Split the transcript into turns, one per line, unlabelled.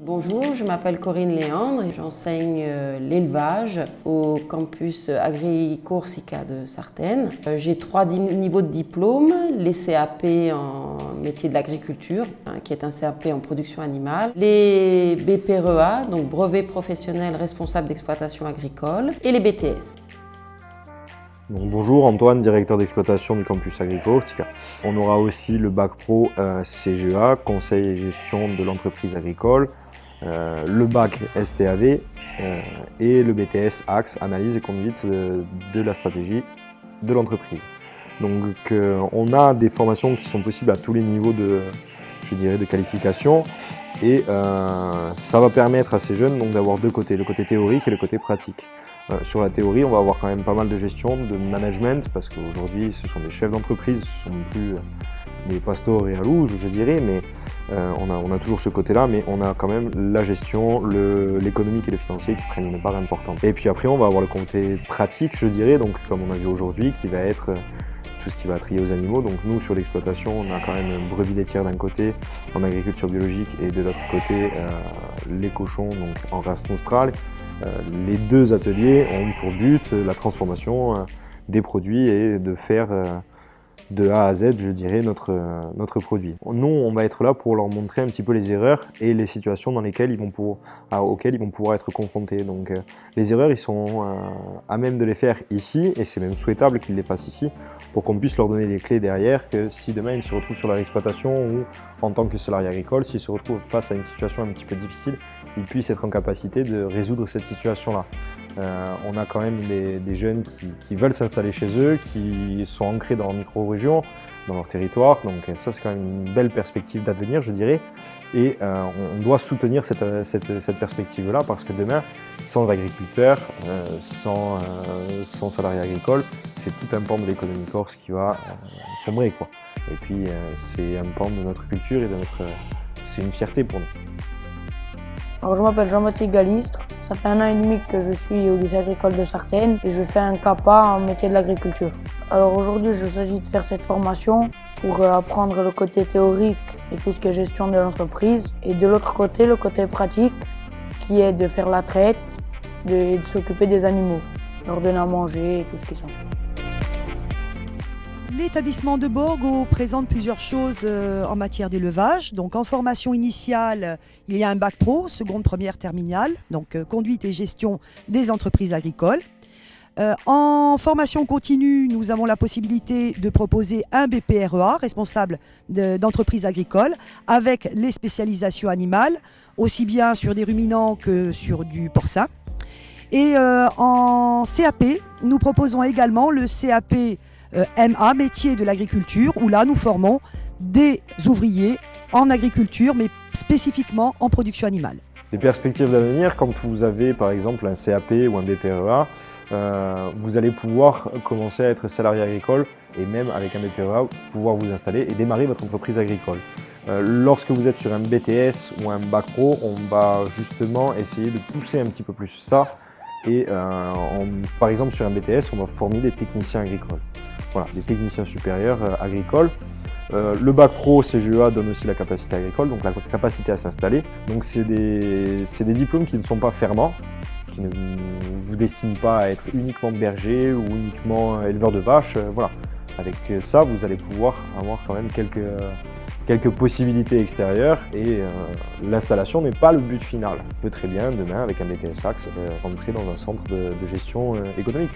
Bonjour, je m'appelle Corinne Léandre et j'enseigne l'élevage au campus Agri-Corsica de Sartène. J'ai 3 niveaux de diplôme, les CAP en métier de l'agriculture, qui est un CAP en production animale, les BPREA, donc brevet professionnel responsable d'exploitation agricole, et les BTS.
Donc, bonjour, Antoine, directeur d'exploitation du campus Agri-Corsica. On aura aussi le bac pro CGA, conseil et gestion de l'entreprise agricole, le bac STAV et le BTS Axe, analyse et conduite de la stratégie de l'entreprise. Donc on a des formations qui sont possibles à tous les niveaux de qualification et ça va permettre à ces jeunes d'avoir deux côtés, le côté théorique et le côté pratique. Sur la théorie, on va avoir quand même pas mal de gestion, de management, parce qu'aujourd'hui, ce sont des chefs d'entreprise, ce ne sont plus des pastors et alouses, je dirais, mais on a toujours ce côté-là, mais on a quand même la gestion, l'économique et le financier qui prennent une part importante. Et puis après, on va avoir le côté pratique, je dirais, donc comme on a vu aujourd'hui, qui va être tout ce qui va trier aux animaux. Donc nous, sur l'exploitation, on a quand même une brebis laitière d'un côté, en agriculture biologique, et de l'autre côté, les cochons donc en race nostrale. Les deux ateliers ont pour but la transformation des produits et de faire de A à Z, je dirais, notre produit. Nous, on va être là pour leur montrer un petit peu les erreurs et les situations dans lesquelles auxquelles ils vont pouvoir être confrontés. Donc les erreurs, ils sont à même de les faire ici, et c'est même souhaitable qu'ils les fassent ici, pour qu'on puisse leur donner les clés derrière, que si demain ils se retrouvent sur leur exploitation ou en tant que salarié agricole, s'ils se retrouvent face à une situation un petit peu difficile, ils puissent être en capacité de résoudre cette situation-là. On a quand même des jeunes qui veulent s'installer chez eux, qui sont ancrés dans leur micro-région, dans leur territoire, donc ça c'est quand même une belle perspective d'avenir, je dirais, et on doit soutenir cette perspective-là, parce que demain, sans agriculteurs, sans salariés agricoles, c'est tout un pan de l'économie corse qui va sombrer, quoi. Et puis c'est un pan de notre culture et c'est une fierté pour nous.
Alors, je m'appelle Jean-Baptiste Galistre, ça fait 1 an et demi que je suis au lycée agricole de Sartène et je fais un CAPA en métier de l'agriculture. Alors aujourd'hui, je s'agit de faire cette formation pour apprendre le côté théorique et tout ce qui est gestion de l'entreprise, et de l'autre côté, le côté pratique qui est de faire la traite, de s'occuper des animaux, leur donner à manger et tout ce qui s'ensuit.
L'établissement de Borgo présente plusieurs choses en matière d'élevage. Donc en formation initiale, il y a un bac pro, seconde, première, terminale, donc conduite et gestion des entreprises agricoles. En formation continue, nous avons la possibilité de proposer un BPREA, responsable d'entreprise agricole, avec les spécialisations animales, aussi bien sur des ruminants que sur du porcin. Et en CAP, nous proposons également le CAP MA, métier de l'agriculture, où là nous formons des ouvriers en agriculture, mais spécifiquement en production animale.
Les perspectives d'avenir, quand vous avez par exemple un CAP ou un BPREA, vous allez pouvoir commencer à être salarié agricole, et même avec un BPREA, pouvoir vous installer et démarrer votre entreprise agricole. Lorsque vous êtes sur un BTS ou un bac pro, on va justement essayer de pousser un petit peu plus ça, et par exemple sur un BTS, on va former des techniciens agricoles. Voilà, des techniciens supérieurs agricoles. Le bac pro CGA donne aussi la capacité agricole, donc la capacité à s'installer. Donc c'est des diplômes qui ne sont pas fermants, qui ne vous destinent pas à être uniquement berger ou uniquement éleveur de vaches. Voilà. Avec ça, vous allez pouvoir avoir quand même quelques possibilités extérieures, et l'installation n'est pas le but final. On peut très bien demain, avec un BTS Axe, rentrer dans un centre de gestion économique.